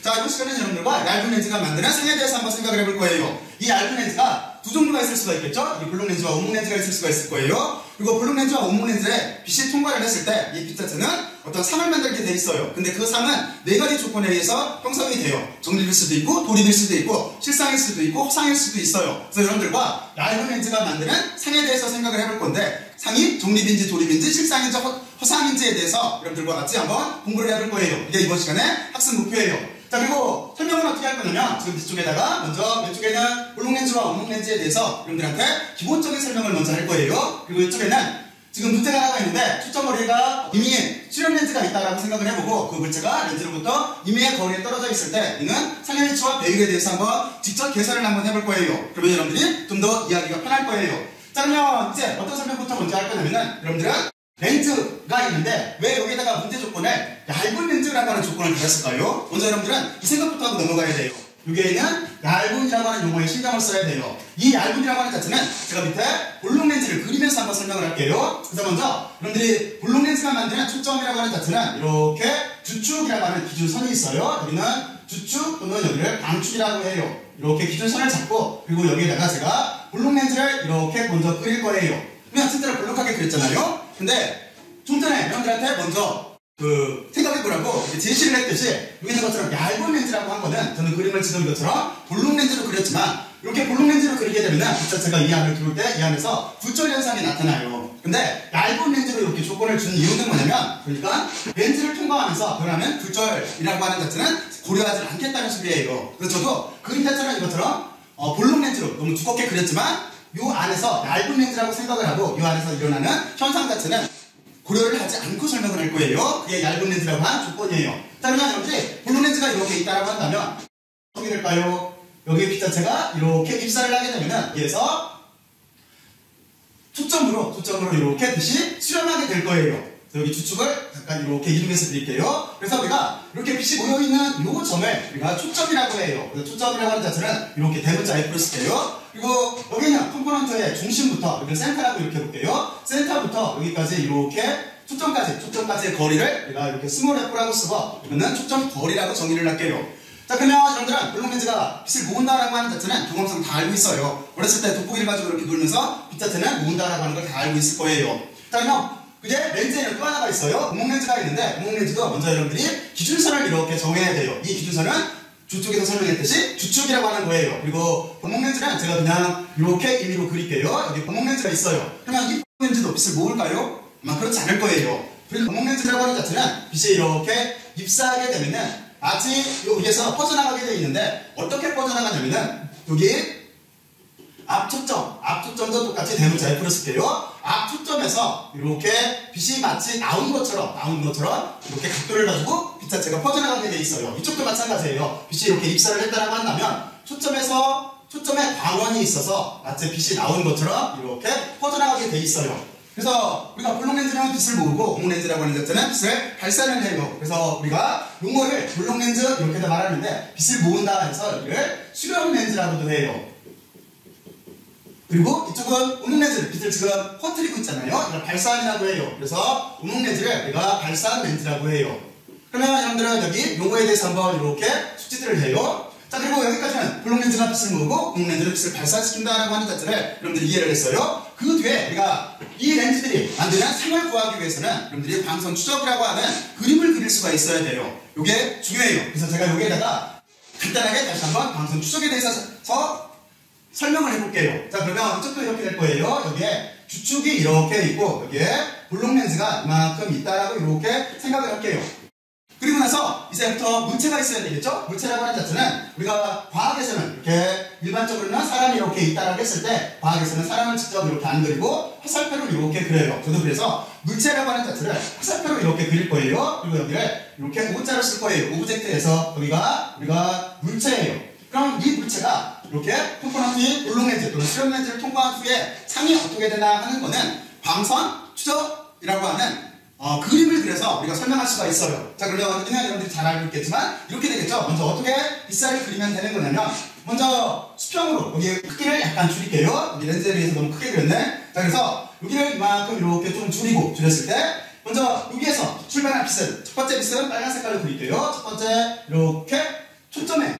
자, 이번 시간에는 여러분들과 얇은 렌즈가 만드는 상에 대해서 한번 생각을 해볼 거예요. 이 얇은 렌즈가 두 종류가 있을 수가 있겠죠? 이 블록 렌즈와 원목 렌즈가 있을 수가 있을 거예요. 그리고 블록 렌즈와 원목 렌즈에 빛이 통과를 했을 때 이 빛 자체는 어떤 상을 만들게 돼 있어요. 근데 그 상은 네 가지 조건에 의해서 형성이 돼요. 정립일 수도 있고, 돌입일 수도 있고, 실상일 수도 있고, 허상일 수도 있어요. 그래서 여러분들과 얇은 렌즈가 만드는 상에 대해서 생각을 해볼 건데, 상이 정립인지 돌입인지 실상인지 허상인지에 대해서 여러분들과 같이 한번 공부를 해볼 거예요. 이게 이번 시간의 학습 목표예요. 자, 그리고 설명은 어떻게 할 거냐면 지금 뒤쪽에다가 먼저 왼쪽에는 블록 렌즈와 원목 렌즈에 대해서 여러분들한테 기본적인 설명을 먼저 할 거예요. 그리고 이쪽에는 지금 물체가 하나가 있는데 초점거리가 이미 수렴 렌즈가 있다라고 생각을 해보고 그 물체가 렌즈로부터 이미의 거리에 떨어져 있을 때 있는 상의 위치와 배율에 대해서 한번 직접 계산을 한번 해볼 거예요. 그러면 여러분들이 좀 더 이해하기가 편할 거예요. 자, 그러면 이제 어떤 설명부터 먼저 할 거냐면은 여러분들은 렌즈가 있는데 왜 여기에다가 문제 조건을 얇은 렌즈라고 하는 조건을 달았을까요? 먼저 여러분들은 이 생각부터 하고 넘어가야 돼요. 여기에는 얇은이라고 하는 용어에 신경을 써야 돼요. 이 얇은이라고 하는 자체는 제가 밑에 볼록 렌즈를 그리면서 한번 설명을 할게요. 그래서 먼저 여러분들이 볼록 렌즈가 만드는 초점이라고 하는 자체는 이렇게 주축이라고 하는 기준선이 있어요. 여기는 주축 또는 여기를 방축이라고 해요. 이렇게 기준선을 잡고 그리고 여기에다가 제가 볼록 렌즈를 이렇게 먼저 그릴 거예요. 그냥 진짜로 볼록하게 그렸잖아요. 근데 좀 전에 여러분들한테 먼저 생각해보라고 제시를 했듯이 여기 있는 것처럼 얇은 렌즈라고 한 거는 저는 그림을 찍은 것처럼 볼록 렌즈로 그렸지만 이렇게 볼록 렌즈로 그리게 되면 빛 자체가 이 안을 들어올 때 이 안에서 굴절 현상이 나타나요. 근데 얇은 렌즈로 이렇게 조건을 준 이유는 뭐냐면 그러니까 렌즈를 통과하면서 변하는 굴절이라고 하는 자체는 고려하지 않겠다는 소리예요. 그래서 저도 그림 자체는 이것처럼 볼록 렌즈로 너무 두껍게 그렸지만 이 안에서 얇은 렌즈라고 생각을 하고 이 안에서 일어나는 현상 자체는 고려를 하지 않고 설명을 할 거예요. 그게 얇은 렌즈라고 한 조건이에요. 자, 그러면 여러분들이 볼록 렌즈가 이렇게 있다라고 한다면 어떻게 될까요? 여기 빛 자체가 이렇게 입사를 하게 되면은 여기에서 초점으로 이렇게 빛이 수렴하게 될 거예요. 여기 주축을 잠깐 이렇게 이름해서 드릴게요. 그래서 우리가 이렇게 빛이 모여있는 이 점을 우리가 초점이라고 해요. 그래서 초점이라고 하는 자체는 이렇게 대문자 F로 쓸게요. 그리고 여기는 컴포넌트의 중심부터 여기 센터라고 이렇게 볼게요. 센터부터 여기까지 이렇게 초점까지의 거리를 우리가 이렇게 스몰 F라고 쓰고 이거는 초점 거리라고 정의를 할게요. 자, 그러면 여러분들은 볼록 렌즈가 빛을 모은다라고 하는 자체는 경험상 다 알고 있어요. 어렸을 때 돋보기를 가지고 이렇게 돌면서 빛 자체는 모은다라고 하는 걸 다 알고 있을 거예요. 자, 그럼 이제 렌즈에는 또 하나가 있어요. 원목 렌즈가 있는데 원목 렌즈도 먼저 여러분들이 기준선을 이렇게 정해야 돼요. 이 기준선은 저쪽에서 설명했듯이 주축이라고 하는 거예요. 그리고 원목 렌즈는 제가 그냥 이렇게 임의로 그릴게요. 여기 원목 렌즈가 있어요. 그러면 이 렌즈도 빛을 모을까요? 아마 그렇지 않을 거예요. 그리고 원목 렌즈라고 하는 자체는 빛이 이렇게 입사하게 되면은 마치 여기에서 퍼져나가게 되어 있는데 어떻게 퍼져나가냐면은 여기 앞초점도 똑같이 대문자 F로 쓸게요. 앞초점에서 이렇게 빛이 마치 나온 것처럼 이렇게 각도를 가지고 빛 자체가 퍼져나가게 돼 있어요. 이쪽도 마찬가지예요. 빛이 이렇게 입사를 했다라고 한다면 초점에 광원이 있어서 마치 빛이 나온 것처럼 이렇게 퍼져나가게 돼 있어요. 그래서 우리가 볼록 렌즈는 빛을 모으고 원목 렌즈라고 하는 자체는 빛을 발산을 해요. 그래서 우리가 용어를 볼록 렌즈 이렇게도 말하는데 빛을 모은다 해서 이를 수렴 렌즈라고도 해요. 그리고 이쪽은 원목 렌즈를 빛을 지금 퍼뜨리고 있잖아요. 이걸 발산이라고 해요. 그래서 원목 렌즈를 우리가 발산 렌즈라고 해요. 그러면 여러분들은 여기 용어에 대해서 한번 이렇게 숙지들을 해요. 자, 그리고 여기까지는 볼록 렌즈가 빛을 모으고 원목 렌즈는 빛을 발산시킨다라고 하는 자체를 여러분들이 이해를 했어요. 그 뒤에 우리가 이 렌즈들이 만드는 상을 구하기 위해서는 여러분들이 광선 추적이라고 하는 그림을 그릴 수가 있어야 돼요. 이게 중요해요. 그래서 제가 여기에다가 간단하게 다시 한번 광선 추적에 대해서 설명을 해볼게요. 자, 그러면 이쪽도 이렇게 될 거예요. 여기에 주축이 이렇게 있고 여기에 볼록 렌즈가 이만큼 있다라고 이렇게 생각을 할게요. 그리고 나서 이제부터 물체가 있어야 되겠죠? 물체라고 하는 자체는 우리가 과학에서는 이렇게 일반적으로는 사람이 이렇게 있다라고 했을 때 과학에서는 사람을 직접 이렇게 안 그리고 화살표로 이렇게 그려요. 저도 그래서 물체라고 하는 자체를 화살표로 이렇게 그릴 거예요. 그리고 여기를 이렇게 O자로 쓸 거예요. 오브젝트에서 여기가 우리가 물체예요. 그럼 이 물체가 이렇게 컴포넌트인 볼록 렌즈 또는 수렴 렌즈를 통과한 후에 상이 어떻게 되나 하는 거는 광선 추적이라고 하는 그림을 그려서 우리가 설명할 수가 있어요. 자, 그러면 그냥 여러분들이 잘 알고 있겠지만 이렇게 되겠죠. 먼저 어떻게 빛살을 그리면 되는 거냐면 먼저 수평으로 여기 크기를 약간 줄일게요. 여기 렌즈에 비해서 너무 크게 그렸네. 자, 그래서 여기를 이만큼 이렇게 좀 줄였을 때 먼저 여기에서 출발한 빛은 첫 번째 빛은 빨간 색깔로 그릴게요. 첫 번째 이렇게 초점에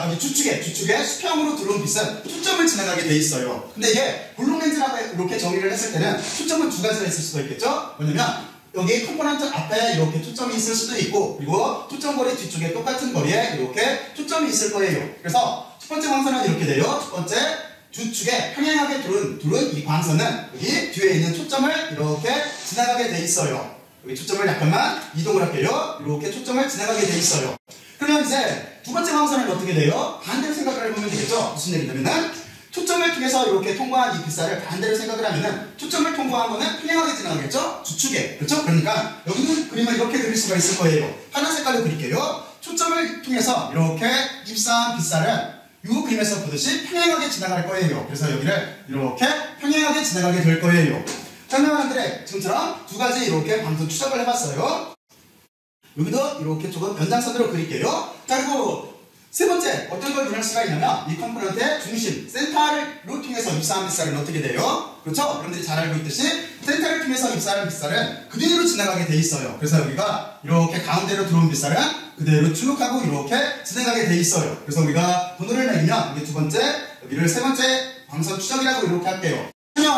여기 주축에 수평으로 들어온 빛은 초점을 지나가게 돼 있어요. 근데 이게 블록 렌즈라고 이렇게 정의를 했을 때는 초점은 두 가지가 있을 수가 있겠죠? 뭐냐면 여기 컴포넌트 앞에 이렇게 초점이 있을 수도 있고, 그리고 초점 거리 뒤쪽에 똑같은 거리에 이렇게 초점이 있을 거예요. 그래서 첫 번째 광선은 이렇게 돼요. 첫 번째 주축에 평행하게 두른 이 광선은 여기 뒤에 있는 초점을 이렇게 지나가게 돼 있어요. 여기 초점을 약간만 이동을 할게요. 이렇게 초점을 지나가게 돼 있어요. 그러면 이제 두 번째 광선은 어떻게 돼요? 반대로 생각을 해보면 되겠죠? 무슨 얘기냐면은 초점을 통해서 이렇게 통과한 이 빛살을 반대로 생각을 하면은 초점을 통과한 거는 평행하게 지나가겠죠? 주축에. 그렇죠? 그러니까 여기는 그림을 이렇게 그릴 수가 있을 거예요. 파란 색깔로 그릴게요. 초점을 통해서 이렇게 입사한 빛살은 이 그림에서 보듯이 평행하게 지나갈 거예요. 그래서 여기를 이렇게 평행하게 지나가게 될 거예요. 설명하는데 지금처럼 두 가지 이렇게 방송 추적을 해봤어요. 여기도 이렇게 조금 연장선으로 그릴게요. 자, 그리고 세 번째 어떤 걸 눈할 수가 있냐면 이 컴포넌트의 중심, 센터를 통해서 입사한 빛살은 어떻게 돼요? 그렇죠? 여러분들이 잘 알고 있듯이 센터를 통해서 입사한 빛살은 그대로 지나가게 돼 있어요. 그래서 여기가 이렇게 가운데로 들어온 빛살은 그대로 쭉 하고 이렇게 지나가게 돼 있어요. 그래서 우리가 번호를 매기면 이게 두 번째, 여기를 세 번째 광선 추적이라고 이렇게 할게요.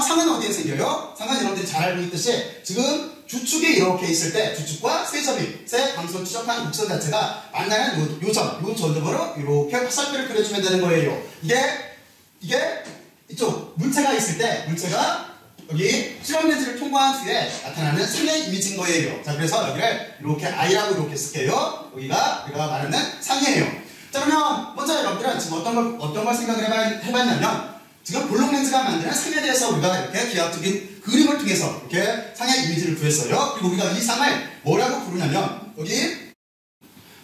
상은 어디에 생겨요? 상은 여러분들이 잘 알고 있듯이 지금 주축이 이렇게 있을 때 주축과 세 점이, 세 광선 추적하는 곡선 자체가 만나는 요 점으로 이렇게 화살표를 그려주면 되는 거예요. 이게 이쪽 물체가 있을 때 물체가 여기 수렴 렌즈를 통과한 뒤에 나타나는 상의 이미지인 거예요. 자, 그래서 여기를 이렇게 I라고 이렇게 쓸게요. 여기가 우리가 말하는 상이에요. 자, 그러면 먼저 여러분들은 지금 어떤 걸 생각을 해봤냐면 지금 볼록 렌즈가 만드는 상에 대해서 우리가 이렇게 기하학적인 그림을 통해서 이렇게 상의 이미지를 구했어요. 그리고 우리가 이 상을 뭐라고 부르냐면 여기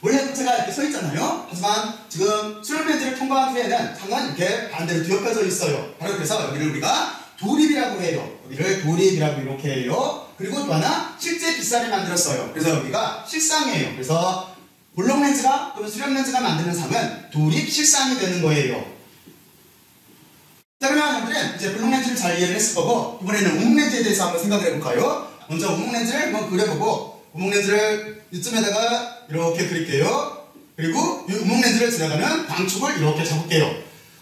원래 물체가 이렇게 서 있잖아요. 하지만 지금 수렴 렌즈를 통과한 뒤에는 상은 이렇게 반대로 뒤엎여져 있어요. 바로 그래서 여기를 우리가 도립이라고 해요. 여기를 도립이라고 이렇게 해요. 그리고 또 하나 실제 빛살을 만들었어요. 그래서 여기가 실상이에요. 그래서 볼록 렌즈가 또는 수렴 렌즈가 만드는 상은 도립 실상이 되는 거예요. 자, 그러면 여러분들은 이제 볼록 렌즈를 잘 이해를 했을 거고 이번에는 우목 렌즈에 대해서 한번 생각을 해볼까요? 먼저 우목 렌즈를 한번 그려보고 우목 렌즈를 이쯤에다가 이렇게 그릴게요. 그리고 이 우목 렌즈를 지나가는 광축을 이렇게 잡을게요.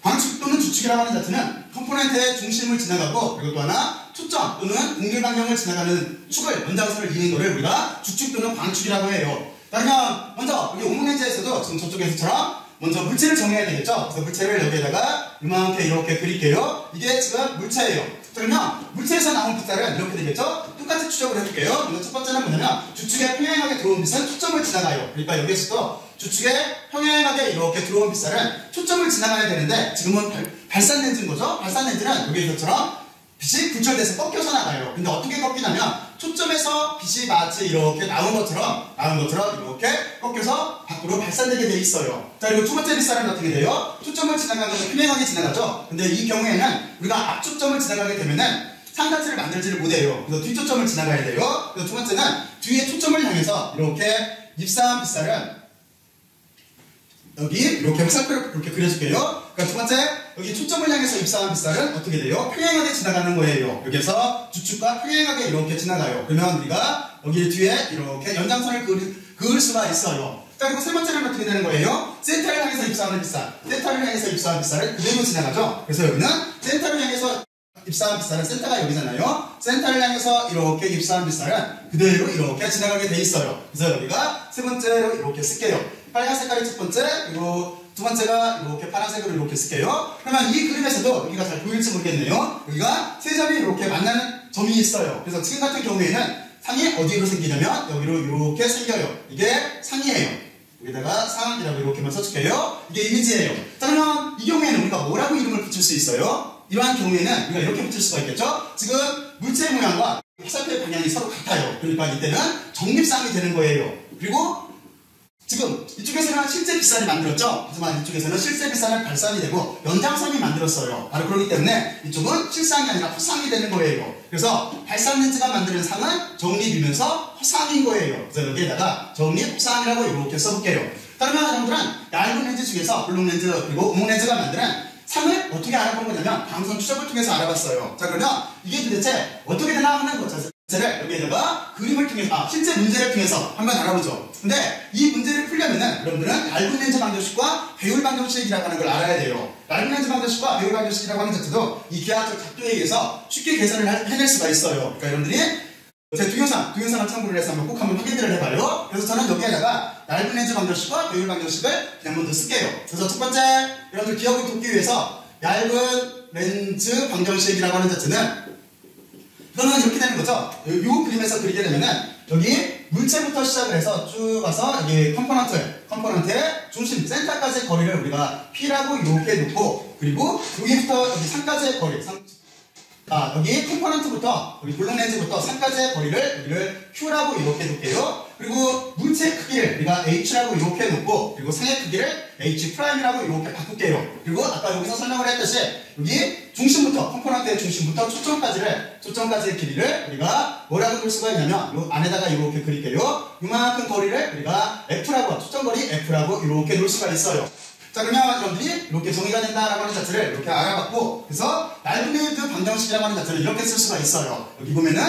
광축 또는 주축이라고 하는 자체는 컴포넌트의 중심을 지나가고 그리고 또 하나 초점 또는 공률 방향을 지나가는 축을 연장선을 이은 거를 우리가 주축 또는 광축이라고 해요. 자, 그러면 먼저 여기 우목 렌즈에서도 지금 저쪽에서처럼 먼저 물체를 정해야 되겠죠? 그래서 물체를 여기에다가 이만큼 이렇게 그릴게요. 이게 지금 물체예요. 자, 그러면 물체에서 나온 빛살은 이렇게 되겠죠? 똑같이 추적을 해볼게요. 그래서 첫 번째는 뭐냐면 주축에 평행하게 들어온 빛은 초점을 지나가요. 그러니까 여기에서도 주축에 평행하게 이렇게 들어온 빛살은 초점을 지나가야 되는데 지금은 발산 렌즈인 거죠? 발산 렌즈는 여기에서처럼 빛이 굴절돼서 꺾여서 나가요. 근데 어떻게 꺾이냐면 초점에서 빛이 마치 이렇게 나온 것처럼 이렇게 꺾여서 밖으로 발산되게 돼 있어요. 자, 그리고 두 번째 빛살은 어떻게 돼요? 초점을 지나가는 것은 평행하게 지나가죠. 근데 이 경우에는 우리가 앞초점을 지나가게 되면은 상 자체를 만들지를 못해요. 그래서 뒤초점을 지나가야 돼요. 그래서 두 번째는 뒤에 초점을 향해서 이렇게 입사한 빛살은 여기 이렇게 화살표를 이렇게 그려줄게요. 그러니까 두 번째 여기 초점을 향해서 입사한 빛살은 어떻게 돼요? 평행하게 지나가는 거예요. 여기에서 주축과 평행하게 이렇게 지나가요. 그러면 우리가 여기 뒤에 이렇게 연장선을 그을 수가 있어요. 자, 그리고 세 번째는 어떻게 되는 거예요? 센터를 향해서 입사하는 빛살, 센터를 향해서 입사한 빛살은 그대로 지나가죠. 그래서 여기는 센터를 향해서 입사한 빛살은 센터가 여기잖아요. 센터를 향해서 이렇게 입사한 빛살은 그대로 이렇게 지나가게 돼 있어요. 그래서 여기가 세 번째로 이렇게 쓸게요. 빨간 색깔이 첫 번째, 그리고 두 번째가 이렇게 파란색으로 이렇게 쓸게요. 그러면 이 그림에서도 여기가 잘 보일지 모르겠네요. 여기가 세 점이 이렇게 만나는 점이 있어요. 그래서 지금 같은 경우에는 상이 어디로 생기냐면 여기로 이렇게 생겨요. 이게 상이에요. 여기다가 상이라고 이렇게만 써줄게요. 이게 이미지예요. 자, 그러면 이 경우에는 우리가 뭐라고 이름을 붙일 수 있어요? 이러한 경우에는 우리가 이렇게 붙일 수가 있겠죠? 지금 물체의 모양과 화살표의 방향이 서로 같아요. 그러니까 이때는 정립상이 되는 거예요. 그리고 지금 이쪽에서는 실제 빛살이 만들었죠? 하지만 이쪽에서는 실제 빛살은 발산이 되고 연장선이 만들었어요. 바로 그렇기 때문에 이쪽은 실상이 아니라 허상이 되는 거예요. 그래서 발산 렌즈가 만드는 상은 정립이면서 허상인 거예요. 그래서 여기에다가 정립, 허상이라고 이렇게 써볼게요. 그러면 여러분들은 얇은 렌즈 중에서 볼록 렌즈 그리고 우목 렌즈가 만드는 상을 어떻게 알아본 거냐면 광선 추적을 통해서 알아봤어요. 자, 그러면 이게 도대체 어떻게 되나 하는 것 자체를 여기에다가 그림을 통해서 실제 문제를 통해서 한번 알아보죠. 근데 이 문제를 풀려면은 여러분들은 얇은 렌즈 방정식과 배율 방정식이라고 하는 걸 알아야 돼요. 얇은 렌즈 방정식과 배율 방정식이라고 하는 자체도 이 기하학적 작도에 의해서 쉽게 계산을 해낼 수가 있어요. 그러니까 여러분들이 제 동영상을 참고를 해서 꼭 한번 확인을 해봐요. 그래서 저는 여기에다가 얇은 렌즈 방정식과 배율 방정식을 그냥 먼저 쓸게요. 그래서 첫 번째, 여러분들 기억을 돕기 위해서 얇은 렌즈 방정식이라고 하는 자체는 이거는 이렇게 되는 거죠. 이 그림에서 그리게 되면은 여기 물체부터 시작을 해서 쭉 가서 여기 컴포넌트의 중심, 센터까지의 거리를 우리가 P라고 이렇게 놓고, 그리고 여기부터 여기 3까지의 거리, 여기 컴포넌트부터 여기 블록 렌즈부터 3까지의 거리를 여기를 Q라고 이렇게 놓을게요. 그리고 물체 크기를 우리가 H라고 이렇게 놓고, 그리고 상의 크기를 H'이라고 이렇게 바꿀게요. 그리고 아까 여기서 설명을 했듯이 여기 중심부터, 컴포넌트의 중심부터 초점까지의 길이를 우리가 뭐라고 볼 수가 있냐면 요 안에다가 이렇게 그릴게요. 요만큼 거리를 우리가 F라고, 초점거리 F라고 이렇게 놓을 수가 있어요. 자, 그러면 여러분들이 이렇게 정의가 된다라고 하는 자체를 이렇게 알아봤고, 그래서 얇은 렌즈 방정식이라고 하는 자체를 이렇게 쓸 수가 있어요. 여기 보면은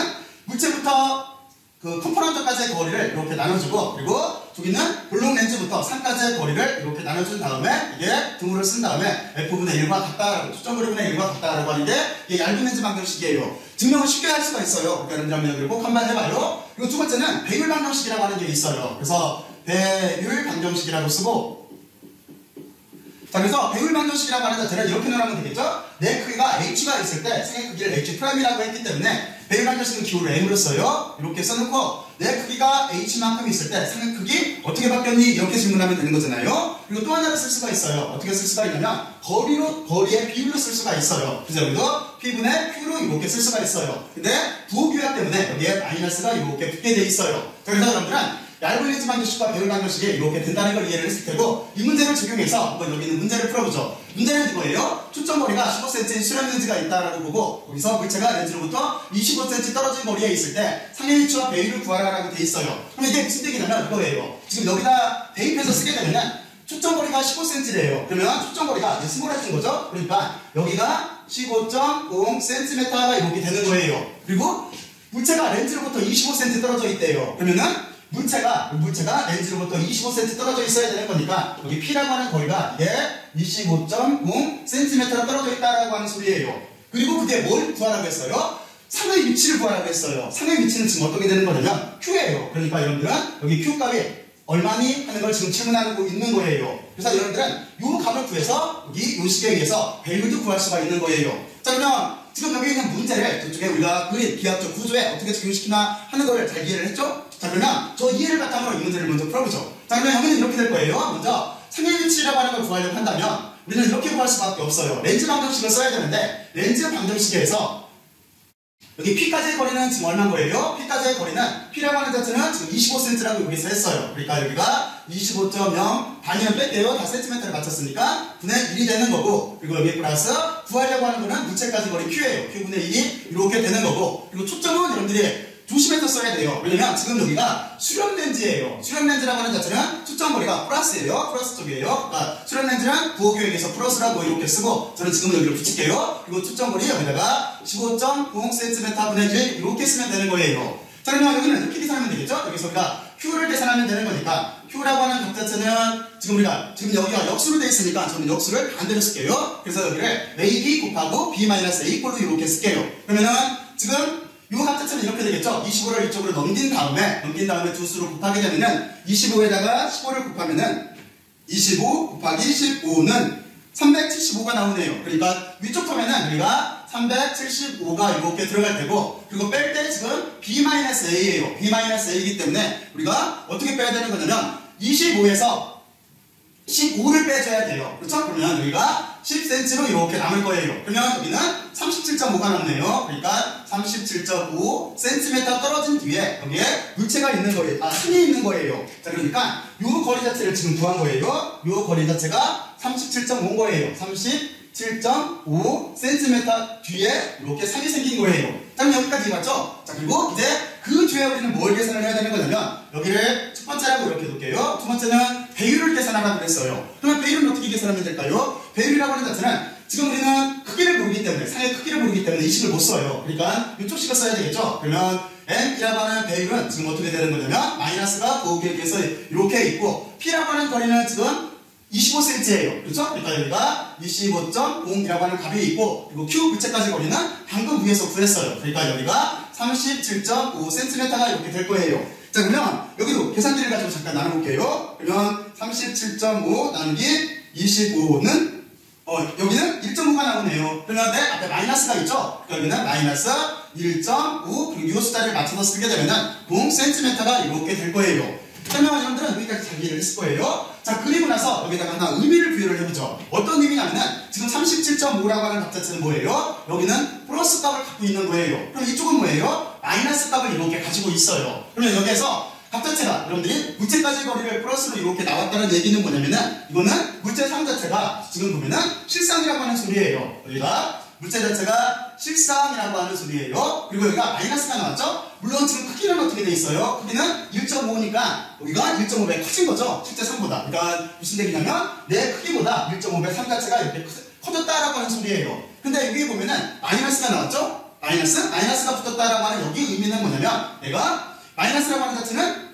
물체부터 그 컴포넌트까지의 거리를 이렇게 나눠주고, 그리고 저기는 블록 렌즈부터 3까지의 거리를 이렇게 나눠준 다음에 이게 등호를 쓴 다음에 F분의 1과 같다라고, 초점거리분의 1과 같다라고 하는 게 이게 얇은 렌즈 방정식이에요. 증명을 쉽게 할 수가 있어요. 그러니까 여러분들 꼭 한번 해봐요. 그리고 두 번째는 배율 방정식이라고 하는 게 있어요. 그래서 배율 방정식이라고 쓰고, 자, 그래서 배율 방정식이라고 하는 자체는 이렇게 넣으면 되겠죠? 내 크기가 H가 있을 때 상의 크기를 H'이라고 했기 때문에 배율 방정식은 기호를 M으로 써요. 이렇게 써놓고 내 크기가 H만큼 있을 때 상의 크기 어떻게 바뀌었니? 이렇게 질문하면 되는 거잖아요. 그리고 또 하나를 쓸 수가 있어요. 어떻게 쓸 수가 있냐면 거리의 비율로 쓸 수가 있어요. 그래서 여기도 P분의 Q로 이렇게 쓸 수가 있어요. 근데 부호규약 때문에 여기에 마이너스가 이렇게 붙게 돼 있어요. 자, 그래서 여러분들은 얇은 렌즈 방정식과 배율 방정식이 이렇게 된다는 걸 이해를 했을 테고, 이 문제를 적용해서 한번 여기 있는 문제를 풀어보죠. 문제는 이거예요. 초점거리가 15cm 수렴 렌즈가 있다라고 보고, 여기서 물체가 렌즈로부터 25cm 떨어진 거리에 있을 때 상의 위치와 배율을 구하라고 돼 있어요. 그럼 이게 무슨 얘기냐면 이거예요. 지금 여기다 대입해서 쓰게 되면 초점거리가 15cm래요. 그러면 초점거리가 스몰해진 거죠. 그러니까 여기가 15.0cm가 이렇게 되는 거예요. 그리고 물체가 렌즈로부터 25cm 떨어져 있대요. 그러면은 물체가 렌즈로부터 25cm 떨어져 있어야 되는 거니까 여기 P라고 하는 거리가 이게 25.0cm 떨어져 있다라고 하는 소리예요. 그리고 그게 뭘 구하라고 했어요? 상의 위치를 구하라고 했어요. 상의 위치는 지금 어떻게 되는 거냐면 Q예요. 그러니까 여러분들은 여기 Q 값이 얼마니? 하는 걸 지금 질문하고 있는 거예요. 그래서 여러분들은 요 값을 구해서 여기 요 식에 의해서 배율도 구할 수가 있는 거예요. 자, 그러면 지금 여기 있는 문제를 저쪽에 우리가 그린 기하학적 구조에 어떻게 적용시키나 하는 거를 잘 이해를 했죠? 자, 그러면 저 이해를 바탕으로 이 문제를 먼저 풀어보죠. 자, 그러면 여기는 이렇게 될 거예요. 먼저 상의 위치라고 하는 걸 구하려고 한다면 우리는 이렇게 구할 수밖에 없어요. 렌즈 방정식을 써야 되는데 렌즈 방정식에서 여기 P까지의 거리는 지금 얼마인 거예요? P까지의 거리는 P라고 하는 자체는 지금 25cm라고 여기서 했어요. 그러니까 여기가 25.0 단위는 뺄게요. 다 cm를 맞췄으니까 분의 1이 되는 거고, 그리고 여기 플러스 구하려고 하는 거는 물체까지 거리 Q예요. Q분의 1이 이렇게 되는 거고, 그리고 초점은 여러분들이 조심해서 써야 돼요. 왜냐면 지금 여기가 수렴 렌즈예요. 수렴 렌즈라고 하는 자체는 초점거리가 플러스예요. 플러스 쪽이에요. 그러니까 수렴 렌즈는 부호교육에서 플러스라고 이렇게 쓰고, 저는 지금 여기로 붙일게요. 그리고 초점거리 여기다가 15.0cm 분의 1 이렇게 쓰면 되는 거예요. 자, 그러면 여기는 이렇게 계산하면 되겠죠? 여기서 우리가 Q를 계산하면 되는 거니까 Q라고 하는 값 자체는 지금 여기가 역수로 되어 있으니까 저는 역수를 반대로 쓸게요. 그래서 여기를 AB 곱하고 B-A 꼴로 이렇게 쓸게요. 그러면은 지금 이 값 자체는 이렇게 되겠죠? 25를 이쪽으로 넘긴 다음에 두 수로 곱하게 되면은 25에다가 15를 곱하면은 25 곱하기 15는 375가 나오네요. 그러니까 위쪽 텀에는 우리가 375가 이렇게 들어갈 테고, 그리고 뺄 때 지금 B-A예요. B-A이기 때문에 우리가 어떻게 빼야 되는 거냐면 25에서 15를 빼줘야 돼요. 그렇죠? 그러면 여기가 10cm로 이렇게 남을 거예요. 그러면 여기는 37.5가 남네요. 그러니까 37.5cm 떨어진 뒤에 여기에 물체가 있는 거예요. 상이 있는 거예요. 자, 그러니까 이 거리 자체를 지금 구한 거예요. 이 거리 자체가 37.5인 거예요. 37.5cm 뒤에 이렇게 상이 생긴 거예요. 자, 그럼 여기까지 맞죠? 자, 그리고 이제 그 뒤에 우리는 뭘 계산을 해야 되는 거냐면 여기를 첫 번째라고 이렇게 놓을게요. 두 번째는 배율을 계산하라고 그랬어요. 그러면 배율은 어떻게 계산하면 될까요? 배율이라고 하는 자체는 지금 우리는 크기를 모르기 때문에, 상의 크기를 모르기 때문에 이 식을 못 써요. 그러니까 이쪽 식을 써야 되겠죠? 그러면 M이라고 하는 배율은 지금 어떻게 되는 거냐면 마이너스가 더하기에 비해서 이렇게 있고 P라고 하는 거리는 지금 25cm예요. 그렇죠? 그러니까 여기가 25.0이라고 하는 값이 있고 그리고 Q 물체까지 거리는 방금 위에서 구했어요. 그러니까 여기가 37.5cm가 이렇게 될 거예요. 자, 그러면 여기도 계산기를 가지고 잠깐 나눠볼게요. 그러면 37.5 나누기 25는 여기는 1.5가 나오네요. 그런데 앞에 마이너스가 있죠? 그러니까 여기는 마이너스 1.5 그리고 이 숫자를 맞춰서 쓰게 되면은 0cm가 이렇게 될 거예요. 설명한 여러분들은 여기까지 잘 이해를 했을 거예요. 자, 그리고 나서 여기다가 하나 의미를 부여를 해보죠. 어떤 의미냐면은 지금 37.5라고 하는 값 자체는 뭐예요? 여기는 플러스 값을 갖고 있는 거예요. 그럼 이쪽은 뭐예요? 마이너스 값을 이렇게 가지고 있어요. 그러면 여기에서 값 자체가 여러분들이 물체까지 거리를 플러스로 이렇게 나왔다는 얘기는 뭐냐면은 이거는 물체 상 자체가 지금 보면은 실상이라고 하는 소리예요. 여기가 물체 자체가 실상이라고 하는 소리예요. 그리고 여기가 마이너스가 나왔죠? 물론 지금 크기는 어떻게 돼 있어요? 크기는 1.5니까 여기가 1.5배 커진 거죠? 실제 상보다. 그러니까 무슨 얘기냐면 내 크기보다 1.5배 상 자체가 이렇게 커졌다라고 하는 소리예요. 근데 여기 보면은 마이너스가 나왔죠? 마이너스가 붙었다라고 하는 여기 의미는 뭐냐면 내가 마이너스라고 하는 자체는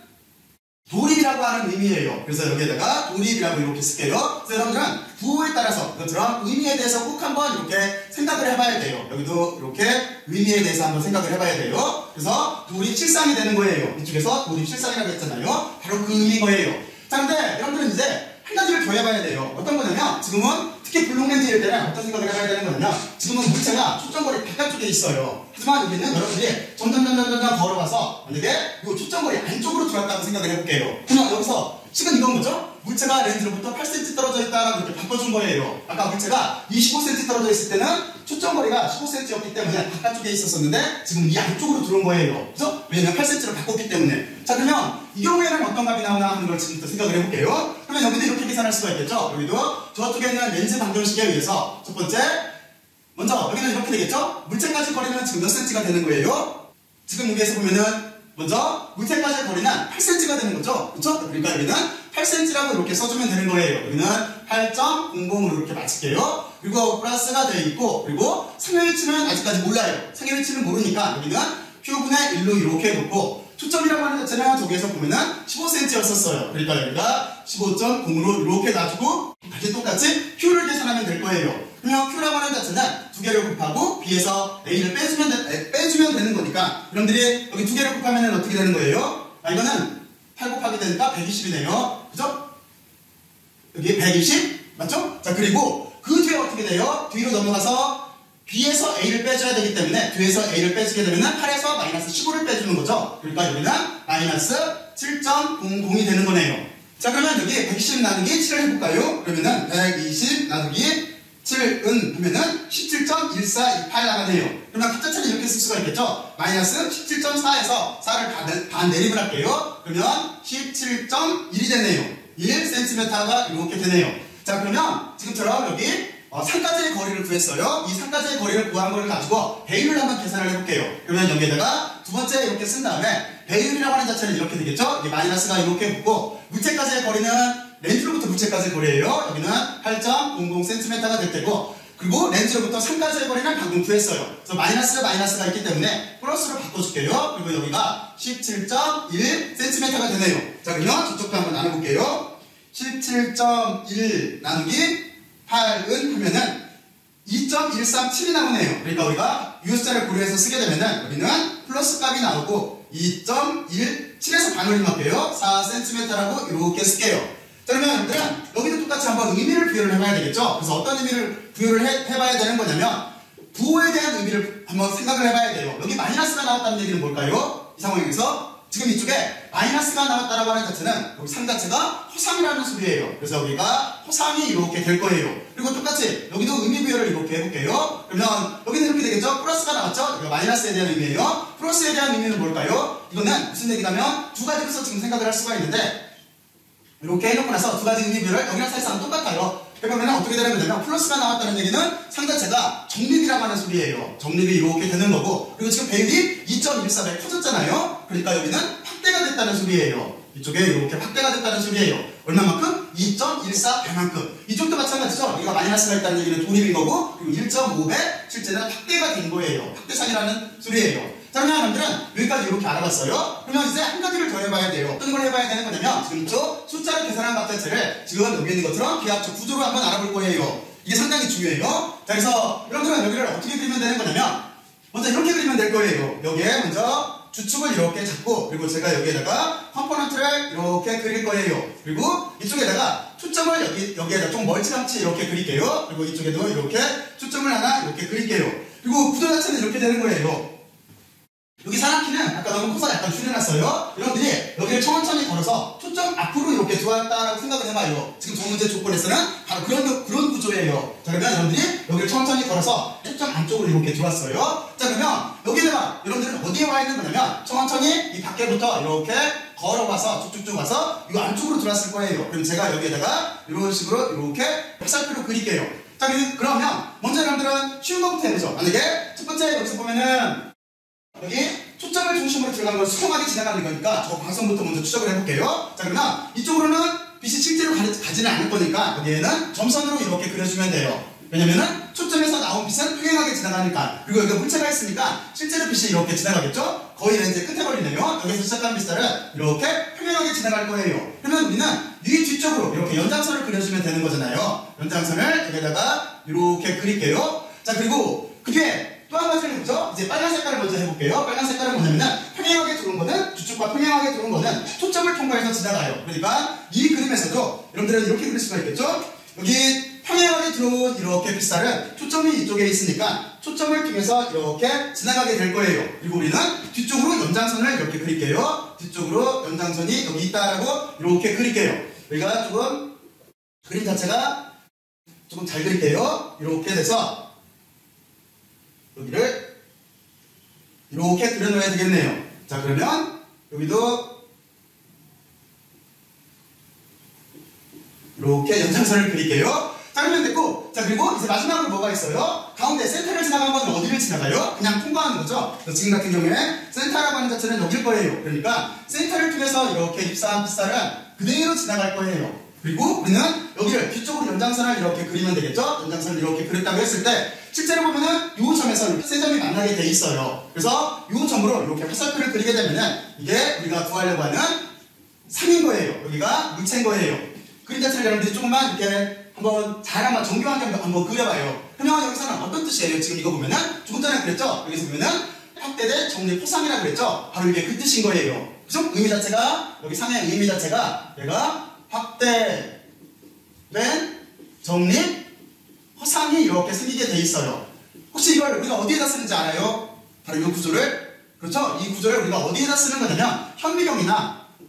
도립이라고 하는 의미예요. 그래서 여기에다가 도립이라고 이렇게 쓸게요. 그래서 여러분들은 부호에 따라서 그런 의미에 대해서 꼭 한번 이렇게 생각을 해봐야 돼요. 여기도 이렇게 의미에 대해서 한번 생각을 해봐야 돼요. 그래서 도립 실상이 되는 거예요. 이쪽에서 도립 실상이라고 했잖아요. 바로 그 의미인 거예요. 자, 근데 여러분들은 이제 한 가지를 더 해봐야 돼요. 어떤 거냐면 지금은 특히 블록렌즈일 때는 어떤 생각을 해봐야 되는 거냐면 지금은 물체가 초점거리 바깥쪽에 있어요. 하지만 여기는 여러분들이 점점 걸어가서 만약에 이 초점거리 안쪽으로 들어왔다고 생각을 해볼게요. 그냥 여기서 지금 이건 뭐죠? 물체가 렌즈로부터 8cm 떨어져 있다라고 이렇게 바꿔준 거예요. 아까 물체가 25cm 떨어져 있을 때는 초점거리가 15cm였기 때문에 바깥쪽에 있었었는데 지금 이 안쪽으로 들어온 거예요. 그래서 왜냐면 8cm로 바꿨기 때문에. 자, 그러면 이 경우에는 어떤 값이 나오나 하는 걸 지금부터 생각을 해볼게요. 그러면 여기도 이렇게 계산할 수가 있겠죠? 여기도 저쪽에 있는 렌즈 방정식에 의해서 첫 번째 먼저 여기는 이렇게 되겠죠? 물체까지 거리는 지금 몇 cm가 되는 거예요? 지금 여기에서 보면은 먼저 물체까지 거리는 8cm가 되는 거죠? 그렇죠? 그러니까 여기는 8cm라고 이렇게 써주면 되는 거예요. 여기는 8.00으로 이렇게 맞출게요. 그리고 플러스가 되어 있고 그리고 상의 위치는 아직까지 몰라요. 상의 위치는 모르니까 여기는 Q분의 1로 이렇게 놓고 초점이라고 하는 자체는 저기에서 보면은 15cm였었어요. 그러니까 여기가 15.0으로 이렇게 놔주고 다시 똑같이 Q를 계산하면 될 거예요. 그러면 Q라고 하는 자체는 두 개를 곱하고 B에서 A를 빼주면 되는 거니까 여러분들이 여기 두 개를 곱하면 어떻게 되는 거예요? 이거는 8 곱하기 되니까 120이네요. 그죠? 여기 120 맞죠? 자, 그리고 그 뒤에 어떻게 돼요? 뒤로 넘어가서 B에서 A를 빼줘야 되기 때문에 뒤에서 A를 빼주게 되면 8에서 마이너스 15를 빼주는 거죠. 그러니까 여기는 마이너스 7.00이 되는 거네요. 자, 그러면 여기 120 나누기 7을 해볼까요? 그러면은 120 나누기 7은 하면은 17.1428 나가네요. 그러면 값 자체는 이렇게 쓸 수가 있겠죠? 마이너스 17.4에서 4를 반 내립을 할게요. 그러면 17.1이 되네요. 1cm가 이렇게 되네요. 자, 그러면 지금처럼 여기 상가지의 거리를 구했어요. 이 상가지의 거리를 구한 거를 가지고 배율을 한번 계산을 해볼게요. 그러면 여기에다가 두 번째 이렇게 쓴 다음에 배율이라고 하는 자체는 이렇게 되겠죠? 이게 마이너스가 이렇게 붙고 물체까지의 거리는 렌즈로부터 물체까지의 거리예요. 여기는 8.00cm가 될 테고 그리고 렌즈로부터 상가지의 거리는 방금 구했어요. 그래서 마이너스가 있기 때문에 플러스로 바꿔줄게요. 그리고 여기가 17.1cm가 되네요. 자, 그러면 저쪽도 한번 나눠볼게요. 17.1 나누기 8은 하면은 2.137이 나오네요. 그러니까 우리가 이 숫자를 고려해서 쓰게 되면은 여기는 플러스 값이 나오고 2.17에서 반을 할게요. 4cm라고 이렇게 쓸게요. 자, 그러면 여러분들은 여기도 똑같이 한번 의미를 부여를 해봐야 되겠죠? 그래서 어떤 의미를 부여를 해봐야 되는 거냐면 부호에 대한 의미를 한번 생각을 해봐야 돼요. 여기 마이너스가 나왔다는 얘기는 뭘까요? 이 상황에서 지금 이쪽에 마이너스가 나왔다라고 하는 자체는 여기 상 자체가 허상이라는 소리예요. 그래서 여기가 허상이 이렇게 될 거예요. 그리고 똑같이 여기도 의미 부여를 이렇게 해볼게요. 그러면 여기는 이렇게 되겠죠? 플러스가 나왔죠? 여기가 마이너스에 대한 의미예요. 플러스에 대한 의미는 뭘까요? 이거는 무슨 얘기냐면 두 가지로서 지금 생각을 할 수가 있는데 이렇게 해놓고 나서 두 가지 의미 부여를 여기랑 사실상 똑같아요. 그러면 어떻게 되는 거냐면 플러스가 나왔다는 얘기는 상 자체가 정립이라고 하는 소리예요. 정립이 이렇게 되는 거고 그리고 지금 배율이 2.14배 커졌잖아요. 그러니까 여기는 확대가 됐다는 소리예요. 이쪽에 이렇게 확대가 됐다는 소리예요. 얼마만큼? 2.14배만큼. 이쪽도 마찬가지죠. 여기가 마이너스가 있다는 얘기는 돌입인 거고 그리고 1.5배 실제는 확대가 된 거예요. 확대상이라는 소리예요. 자, 그러면 여러분들은 여기까지 이렇게 알아봤어요. 그러면 이제 한 가지를 더 해봐야 돼요. 어떤 걸 해봐야 되는 거냐면 지금 저 숫자로 계산한 값 자체를 지금 여기 있는 것처럼 기하학적 구조로 한번 알아볼 거예요. 이게 상당히 중요해요. 자, 그래서 여러분들은 여기를 어떻게 그리면 되는 거냐면 먼저 이렇게 그리면 될 거예요. 여기에 먼저 주축을 이렇게 잡고 그리고 제가 여기에다가 컴포넌트를 이렇게 그릴 거예요. 그리고 이쪽에다가 초점을 여기에다 좀 멀찌감치 이렇게 그릴게요. 그리고 이쪽에도 이렇게 초점을 하나 이렇게 그릴게요. 그리고 구조 자체는 이렇게 되는 거예요. 여기 사람키는 아까 너무 커서 약간 줄여놨어요. 여러분들이 여기를 천천히 걸어서 초점 앞으로 이렇게 두었다라고 생각을 해봐요. 지금 저 문제 조건에서는 바로 그런 구조예요. 자, 그러면 여러분들이 여기를 천천히 걸어서 초점 안쪽으로 이렇게 두었어요. 자, 그러면 여기다가 여러분들은 어디에 와 있는 거냐면 천천히 이 밖에부터 이렇게 걸어와서 쭉쭉쭉 와서 이 안쪽으로 들어왔을 거예요. 그럼 제가 여기에다가 이런 식으로 이렇게 화살표로 그릴게요. 자, 그러면 먼저 여러분들은 쉬운 것부터 해보죠. 만약에 첫 번째 여기서 보면은 여기 초점을 중심으로 들어가는 걸 수평하게 지나가는 거니까 저 광선부터 먼저 추적을 해볼게요. 자, 그러면 이쪽으로는 빛이 실제로 가지는 않을 거니까 여기에는 점선으로 이렇게 그려주면 돼요. 왜냐면은 초점에서 나온 빛은 평행하게 지나가니까. 그리고 여기가 물체가 있으니까 실제로 빛이 이렇게 지나가겠죠? 거의 렌즈 끝에 걸리네요. 여기서 시작한 빛살은 이렇게 평행하게 지나갈 거예요. 그러면 우리는 이 뒤쪽으로 이렇게 연장선을 그려주면 되는 거잖아요. 연장선을 여기다가 이렇게 그릴게요. 자, 그리고 그게 또 한 가지를 해보죠. 이제 빨간 색깔을 먼저 해볼게요. 빨간 색깔은 뭐냐면은 평행하게 들어온 거는 주축과 평행하게 들어온 거는 초점을 통과해서 지나가요. 그러니까 이 그림에서도 여러분들은 이렇게 그릴 수가 있겠죠. 여기 평행하게 들어온 이렇게 빛살은 초점이 이쪽에 있으니까 초점을 통해서 이렇게 지나가게 될 거예요. 그리고 우리는 뒤쪽으로 연장선을 이렇게 그릴게요. 뒤쪽으로 연장선이 여기 있다라고 이렇게 그릴게요. 여기가 조금 그림 자체가 조금 잘 그릴게요. 이렇게 돼서 여기를 이렇게 그려놓아야 되겠네요. 자, 그러면 여기도 이렇게 연장선을 그릴게요. 자, 그러면 됐고, 자, 그리고 이제 마지막으로 뭐가 있어요? 가운데 센터를 지나간 건 어디를 지나가요? 그냥 통과하는 거죠. 지금 같은 경우에 센터라고 하는 자체는 여길 거예요. 그러니까 센터를 통해서 이렇게 입사한 빛살은 그대로 지나갈 거예요. 그리고 우리는 여기를 뒤쪽으로 연장선을 이렇게 그리면 되겠죠? 연장선을 이렇게 그렸다고 했을 때 실제로 보면은 이 점에서 세 점이 만나게 돼 있어요. 그래서 이 점으로 이렇게 화살표를 그리게 되면은 이게 우리가 구하려고 하는 상인 거예요. 여기가 물체인 거예요. 그림 자체를 여러분들이 조금만 이렇게 한번 정교하게 한번 그려봐요. 그러면 여기서는 어떤 뜻이에요? 지금 이거 보면은 조금 전에 그랬죠? 여기서 보면은 확대된 정립 포상이라고 그랬죠? 바로 이게 그 뜻인 거예요. 그죠? 의미 자체가 여기 상의 의미 자체가 얘가 확대된 정립 허상이 이렇게 생기게 돼 있어요. 혹시 이걸 우리가 어디에다 쓰는지 알아요? 바로 이 구조를, 그렇죠? 이 구조를 우리가 어디에다 쓰는 거냐면 현미경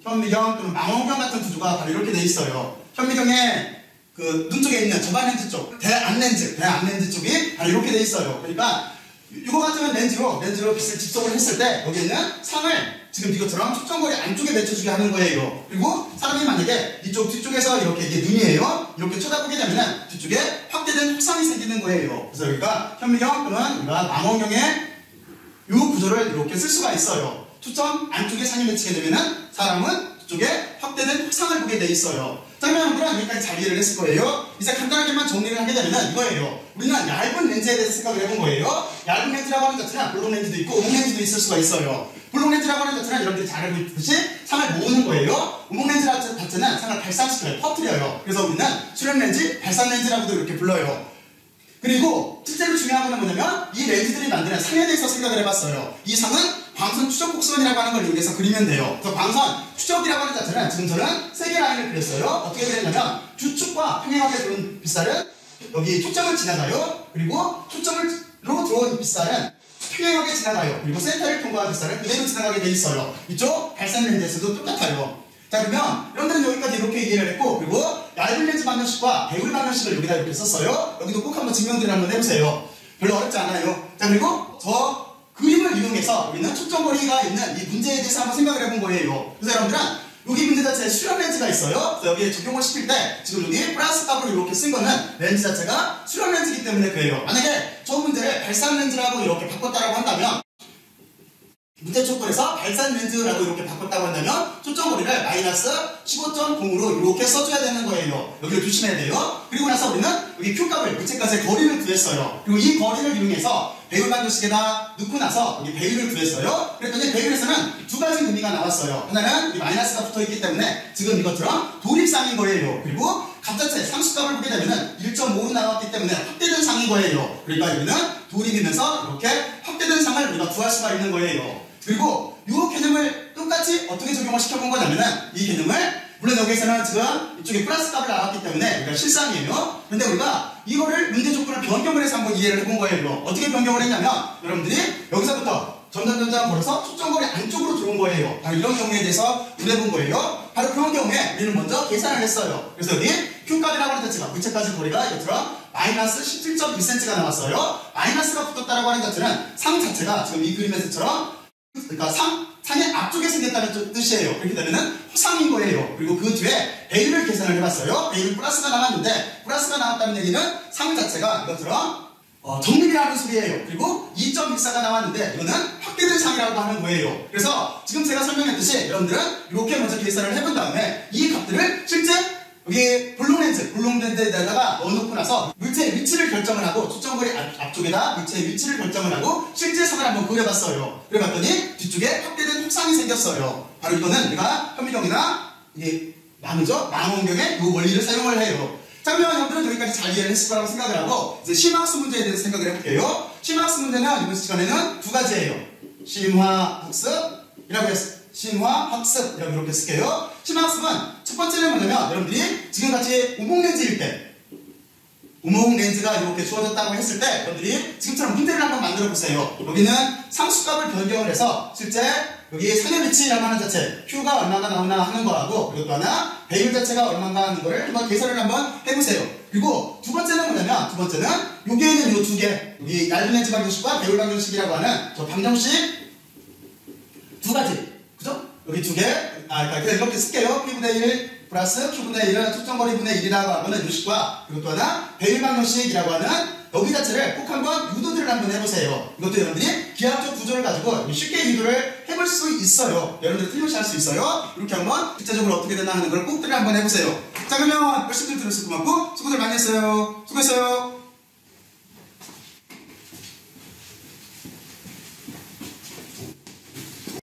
또는 망원경 같은 구조가 바로 이렇게 돼 있어요. 현미경의 그 눈 쪽에 있는 저반 렌즈 쪽, 대안 렌즈 쪽이 바로 이렇게 돼 있어요. 그러니까 이거 같으면 렌즈로 빛을 집속을 했을 때 여기 있는 상을 지금 이것처럼 초점거리 안쪽에 맺혀주게 하는 거예요. 그리고 사람이 만약에 이쪽 뒤쪽에서 이렇게 이게 눈이에요. 이렇게 쳐다보게 되면은 뒤쪽에 확대된 확상이 생기는 거예요. 그래서 여기가 현미경 또는 우리가 망원경의 이 구조를 이렇게 쓸 수가 있어요. 초점 안쪽에 상이 맺히게 되면은 사람은 뒤쪽에 확대된 확상을 보게 돼 있어요. 자, 그러면 여러분들은 여기까지 잘 이해를 했을 거예요. 이제 간단하게만 정리를 하게 되면 이거예요. 우리는 얇은 렌즈에 대해서 생각을 해본 거예요. 얇은 렌즈라고 하는 자체는 볼록 렌즈도 있고 우목 렌즈도 있을 수가 있어요. 볼록 렌즈라고 하는 자체는 여러분들이 잘 알고 있듯이 상을 모으는 거예요. 우목 렌즈 자체는 상을 발산시켜요. 퍼뜨려요. 그래서 우리는 수렴 렌즈, 발산 렌즈라고도 이렇게 불러요. 그리고 실제로 중요한 건 뭐냐면 이 렌즈들이 만드는 상에 대해서 생각을 해봤어요. 이 상은 광선 추적 곡선이라고 하는 걸 이용해서 그리면 돼요. 그래서 광선 추적이라고 하는 자체는 지금 저는 3개 라인을 그렸어요. 어떻게 그렸냐면 주축과 평행하게 들어온 빛살은 여기 초점을 지나가요. 그리고 초점으로 들어온 빛살은 평행하게 지나가요. 그리고 센터를 통과한 빛살은 그대로 지나가게 돼 있어요. 이쪽 발산 렌즈에서도 똑같아요. 자, 그러면 여러분들은 여기까지 이렇게 이해를 했고, 그리고 얇은 렌즈 방정식과 배울 방정식을 여기다 이렇게 썼어요. 여기도 꼭 한번 증명들을 한번 해보세요. 별로 어렵지 않아요. 자, 그리고 저 그림을 이용해서 우리는 초점거리가 있는 이 문제에 대해서 한번 생각을 해본 거예요. 그래서 여러분들은 여기 문제 자체에 수렴 렌즈가 있어요. 그래서 여기에 적용을 시킬 때 지금 여기 플러스 값으로 이렇게 쓴 거는 렌즈 자체가 수렴 렌즈이기 때문에 그래요. 만약에 저 문제를 발산 렌즈라고 이렇게 바꿨다라고 한다면 문제 조건에서 발산 렌즈라고 이렇게 바꿨다고 한다면 초점거리를 마이너스 15.0으로 이렇게 써줘야 되는 거예요. 거예요. 여기를 조심해야 돼요. 그리고 나서 우리는 여기 Q값을 물체값의 거리를 구했어요. 그리고 이 거리를 이용해서 배율 방정식에다 넣고 나서 여기 배율을 구했어요. 그랬더니 배율에서는 두 가지 의미가 나왔어요. 하나는 이 마이너스가 붙어있기 때문에 지금 이것처럼 도립상인 거예요. 그리고 값 자체 상수값을 보게 되면은 1.5로 나왔기 때문에 확대된 상인 거예요. 그러니까 여기는 도립이면서 이렇게 확대된 상을 우리가 구할 수가 있는 거예요. 그리고 이 개념을 똑같이 어떻게 적용을 시켜본 거냐면은 이 개념을 물론 여기에서는 지금 이쪽에 플러스 값을 나왔기 때문에 우리가 실상이에요. 근데 우리가 이거를 문제 조건을 변경을 해서 한번 이해를 해본 거예요. 어떻게 변경을 했냐면 여러분들이 여기서부터 점점 걸어서 초점거리 안쪽으로 들어온 거예요. 바로 이런 경우에 대해서 우려해본 거예요. 바로 그런 경우에 우리는 먼저 계산을 했어요. 그래서 여기 Q값이라고 하는 자체가 물체까지 거리가 이처럼 마이너스 17.1cm가 나왔어요. 마이너스가 붙었다라고 하는 자체는 상 자체가 지금 이 그림에서처럼 그러니까 상의 앞쪽에 생겼다는 뜻이에요. 그렇게 되면은 허상인 거예요. 그리고 그 뒤에 베일을 계산을 해봤어요. 베일은 플러스가 나왔는데 플러스가 나왔다는 얘기는 상 자체가 이것처럼 정립이라는 소리예요. 그리고 2.14가 나왔는데 이거는 확대된 상이라고 하는 거예요. 그래서 지금 제가 설명했듯이 여러분들은 이렇게 먼저 계산을 해본 다음에 이 값들을 실제 여기 블록렌즈에다가 넣어놓고 나서 물체의 위치를 결정을 하고 초점거리 앞쪽에다 물체의 위치를 결정을 하고 실제 상을 한번 그려봤어요. 그래봤더니 뒤쪽에 확대된 흡상이 생겼어요. 바로 이거는 우리가 현미경이나 이게 망원경의 이 원리를 사용을 해요. 자, 그러면 여러분들은 여기까지 잘 이해를 했을 거라고 생각을 하고 이제 심화학습 문제에 대해서 생각을 해볼게요. 심화학습 문제는 이번 시간에는 두 가지예요. 심화학습이라고 했어요. 심화학습 이렇게 쓸게요. 심화학습은 첫 번째는 뭐냐면 여러분들이 지금같이 우목렌즈일 때 우목렌즈가 이렇게 주어졌다고 했을 때 여러분들이 지금처럼 문제를 한번 만들어 보세요. 여기는 상수값을 변경을 해서 실제 여기 상의 위치라고 하는 자체 Q가 얼마가 나오나 하는 거하고 그리고 또 하나 배율 자체가 얼마가 하는 거를 한번 계산을 한번 해보세요. 그리고 두 번째는 뭐냐면 두 번째는 여기에 있는 요 두 개 여기 얇은 렌즈 방정식과 배율 방정식이라고 하는 저 방정식 두 가지 그죠? 여기 두 개, 그러니까 이렇게 쓸게요. P분의 1 플러스 Q분의 1은 초점거리분의 1이라고 하는 유식과 그리고 또 하나 배율 방정식이라고 하는 여기 자체를 꼭 한번 유도들을 한번 해보세요. 이것도 여러분들이 기하학적 구조를 가지고 쉽게 유도를 해볼 수 있어요. 여러분들 틀림없이 할 수 있어요. 이렇게 한번 실제적으로 어떻게 되나 하는 걸 꼭들 한번 해보세요. 자, 그러면 열심히 들었을 것 같고 수고들 많이 했어요. 수고했어요.